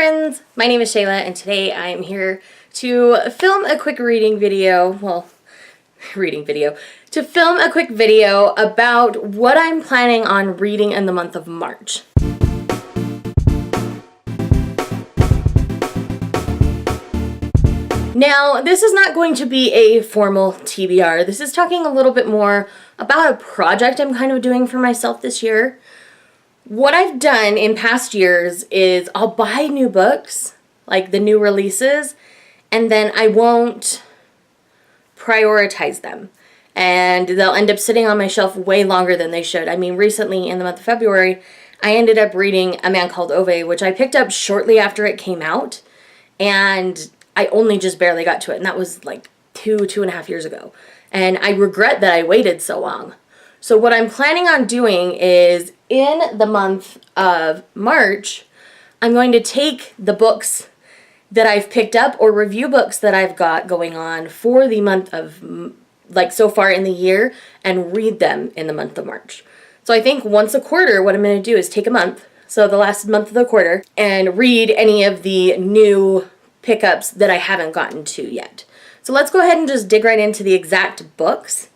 friends, my name is Shayla and today I am here to film a quick to film a quick video about what I'm planning on reading in the month of March. Now, this is not going to be a formal TBR. This is talking a little bit more about a project I'm kind of doing for myself this year. What I've done in past years is I'll buy new books, like the new releases, and then I won't prioritize them. And they'll end up sitting on my shelf way longer than they should. I mean, recently in the month of February, I ended up reading A Man Called Ove, which I picked up shortly after it came out. And I only just barely got to it. And that was like two and a half years ago. And I regret that I waited so long. So what I'm planning on doing is in the month of March, I'm going to take the books that I've picked up or review books that I've got going on for the month of, like so far in the year, and read them in the month of March. So I think once a quarter, what I'm going to do is take a month, so the last month of the quarter, and read any of the new pickups that I haven't gotten to yet. So let's go ahead and just dig right into the exact books.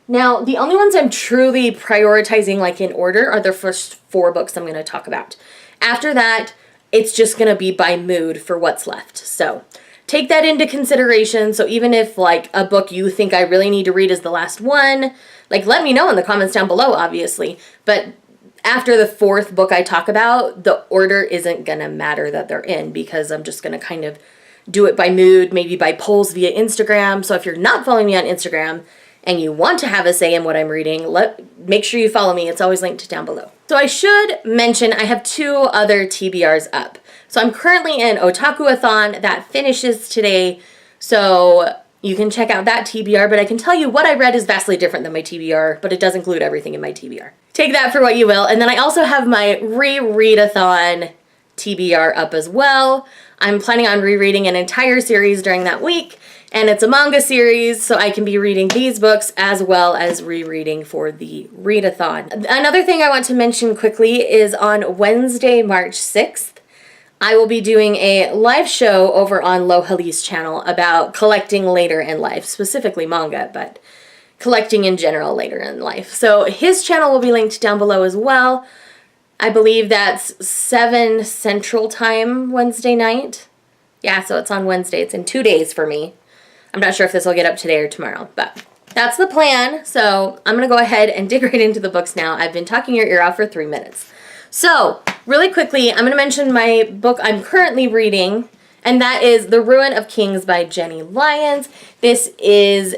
Now, the only ones I'm truly prioritizing like in order are the first 4 books I'm going to talk about. After that, it's just going to be by mood for what's left. So take that into consideration. So even if like a book you think I really need to read is the last one, like let me know in the comments down below, obviously. But after the 4th book I talk about, the order isn't going to matter that they're in, because I'm just going to kind of do it by mood, maybe by polls via Instagram. So if you're not following me on Instagram and you want to have a say in what I'm reading, make sure you follow me. It's always linked down below. So I should mention I have 2 other TBRs up. So I'm currently in Otaku-a-thon. That finishes today. So you can check out that TBR, but I can tell you what I read is vastly different than my TBR, but it does include everything in my TBR. Take that for what you will. And then I also have my reread-a-thon TBR up as well. I'm planning on rereading an entire series during that week, and it's a manga series, so I can be reading these books as well as rereading for the readathon. Another thing I want to mention quickly is on Wednesday, March 6th, I will be doing a live show over on Lohali's channel about collecting later in life, specifically manga, but collecting in general later in life. So his channel will be linked down below as well. I believe that's 7 Central Time Wednesday night. Yeah, so it's on Wednesday. It's in 2 days for me. I'm not sure if this will get up today or tomorrow, but that's the plan. So I'm going to go ahead and dig right into the books now. I've been talking your ear off for 3 minutes. So really quickly, I'm going to mention my book I'm currently reading, and that is The Ruin of Kings by Jenny Lyons. This is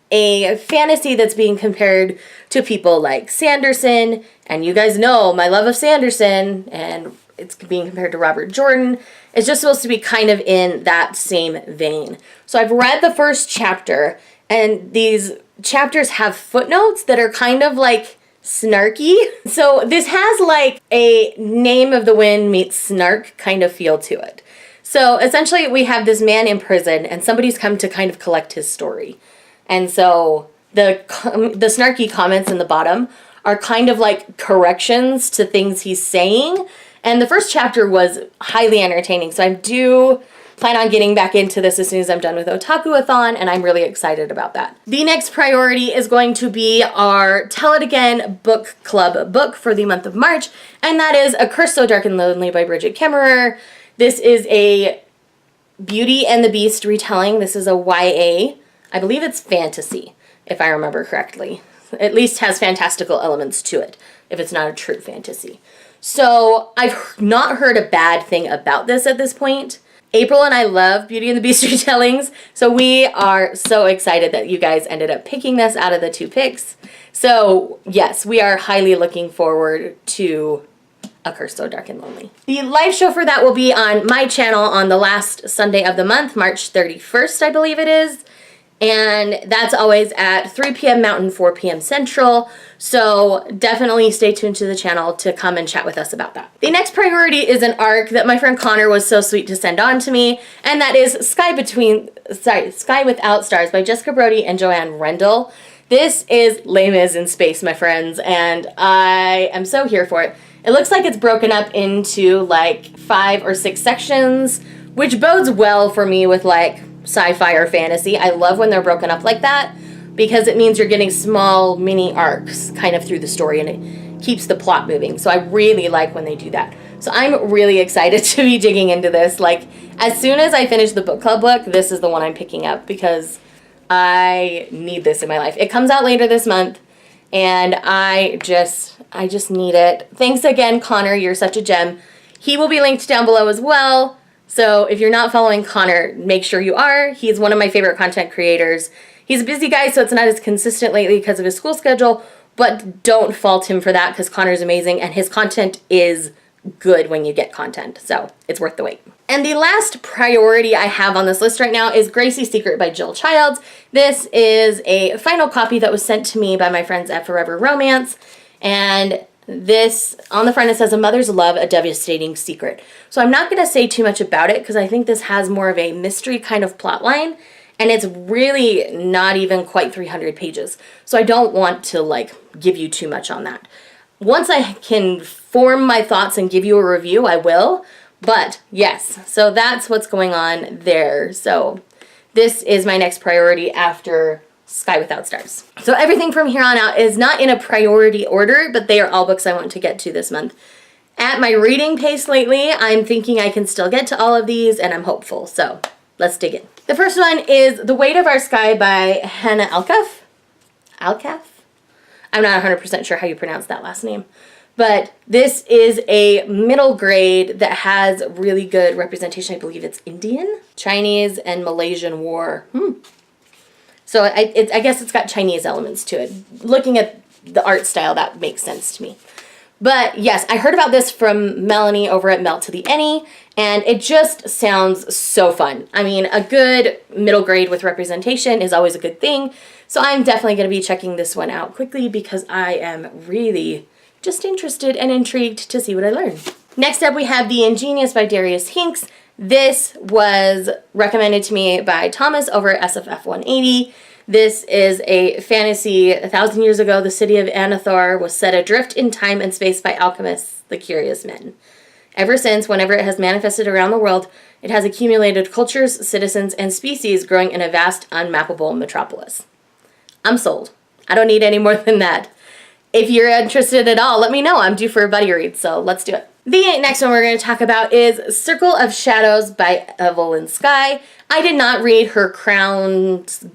a fantasy that's being compared to people like Sanderson, and you guys know my love of Sanderson, and it's being compared to Robert Jordan. It's just supposed to be kind of in that same vein. So I've read the first chapter, and these chapters have footnotes that are kind of like snarky. So this has like a Name of the Wind meets Snark kind of feel to it. So essentially we have this man in prison, and somebody's come to kind of collect his story. And so the snarky comments in the bottom are kind of like corrections to things he's saying. And the first chapter was highly entertaining. So I do plan on getting back into this as soon as I'm done with Otaku-a-thon, and I'm really excited about that. The next priority is going to be our Tell It Again book club book for the month of March, and that is A Curse So Dark and Lonely by Bridget Kemmerer. This is a Beauty and the Beast retelling. This is a YA. I believe it's fantasy, if I remember correctly. At least has fantastical elements to it, if it's not a true fantasy. So I've not heard a bad thing about this at this point. April and I love Beauty and the Beast retellings, so we are so excited that you guys ended up picking this out of the 2 picks. So yes, we are highly looking forward to A Curse So Dark and Lonely. The live show for that will be on my channel on the last Sunday of the month, March 31st, I believe it is. And that's always at 3 p.m. Mountain, 4 p.m. Central. So definitely stay tuned to the channel to come and chat with us about that. The next priority is an arc that my friend Connor was so sweet to send on to me, and that is Sky Without Stars by Jessica Brody and Joanne Rendell. This is Les Mis in space, my friends, and I am so here for it. It looks like it's broken up into like 5 or 6 sections, which bodes well for me with like sci-fi or fantasy. I love when they're broken up like that because it means you're getting small mini arcs kind of through the story and it keeps the plot moving. So I really like when they do that. So I'm really excited to be digging into this. Like, as soon as I finish the book club book, this is the one I'm picking up because I need this in my life. It comes out later this month, and I just need it. Thanks again, Connor. You're such a gem. He will be linked down below as well. So if you're not following Connor, make sure you are. He's one of my favorite content creators. He's a busy guy, so it's not as consistent lately because of his school schedule, but don't fault him for that because Connor's amazing, and his content is good when you get content, so it's worth the wait. And the last priority I have on this list right now is Gracie Secret by Jill Childs. This is a final copy that was sent to me by my friends at Forever Romance, and this, on the front it says, "A mother's love, a devastating secret." So I'm not going to say too much about it because I think this has more of a mystery kind of plot line, and it's really not even quite 300 pages. So I don't want to like give you too much on that. Once I can form my thoughts and give you a review, I will. But yes, so that's what's going on there. So this is my next priority after Sky Without Stars. So everything from here on out is not in a priority order, but they are all books I want to get to this month. At my reading pace lately, I'm thinking I can still get to all of these, and I'm hopeful. So let's dig in. The first one is The Weight of Our Sky by Hannah Alcaff. Alcaff? I'm not 100% sure how you pronounce that last name. But this is a middle grade that has really good representation. I believe it's Indian, Chinese, and Malaysian war. So I guess it's got Chinese elements to it. Looking at the art style, that makes sense to me. But yes, I heard about this from Melanie over at Melt to the Any, and it just sounds so fun. I mean, a good middle grade with representation is always a good thing. So I'm definitely going to be checking this one out quickly because I am really just interested and intrigued to see what I learn. Next up, we have The Ingenious by Darius Hinks. This was recommended to me by Thomas over at SFF 180. This is a fantasy. 1,000 years ago, the city of Anathar was set adrift in time and space by alchemists, the Curious Men. Ever since, whenever it has manifested around the world, it has accumulated cultures, citizens, and species growing in a vast, unmappable metropolis. I'm sold. I don't need any more than that. If you're interested at all, let me know. I'm due for a buddy read, so let's do it. The next one we're going to talk about is Circle of Shadows by Evelyn Sky. I did not read her Crowns,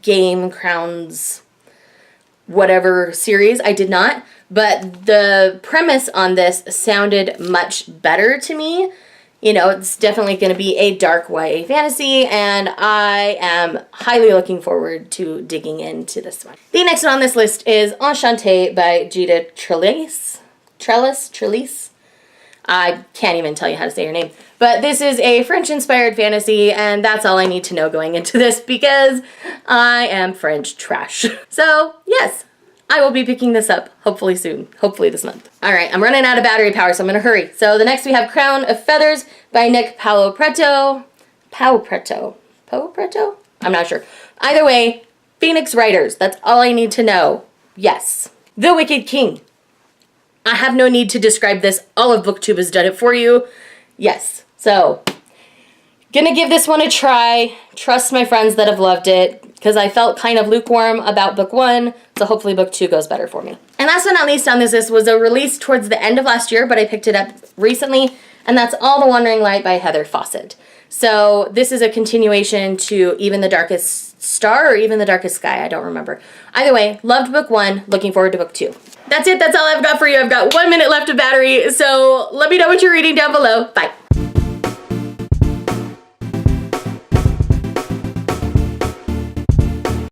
whatever series. I did not. But the premise on this sounded much better to me. You know, it's definitely going to be a dark YA fantasy, and I am highly looking forward to digging into this one. The next one on this list is Shantae by Gita Trellis. I can't even tell you how to say her name. But this is a French-inspired fantasy, and that's all I need to know going into this because I am French trash. So, yes, I will be picking this up hopefully soon. Hopefully this month. All right, I'm running out of battery power, so I'm going to hurry. So the next we have Crown of Feathers by Nick Pao Preto? I'm not sure. Either way, Phoenix Writers. That's all I need to know. Yes. The Wicked King. I have no need to describe this. All of BookTube has done it for you. Yes. So, gonna give this one a try. Trust my friends that have loved it because I felt kind of lukewarm about book 1. So hopefully book 2 goes better for me. And last but not least on this list was a release towards the end of last year, but I picked it up recently. And that's All the Wandering Light by Heather Fawcett. So this is a continuation to Even the Darkest Star or Even the Darkest Sky. I don't remember. Either way, loved book 1. Looking forward to book 2. That's it. That's all I've got for you. I've got 1 minute left of battery. So let me know what you're reading down below. Bye.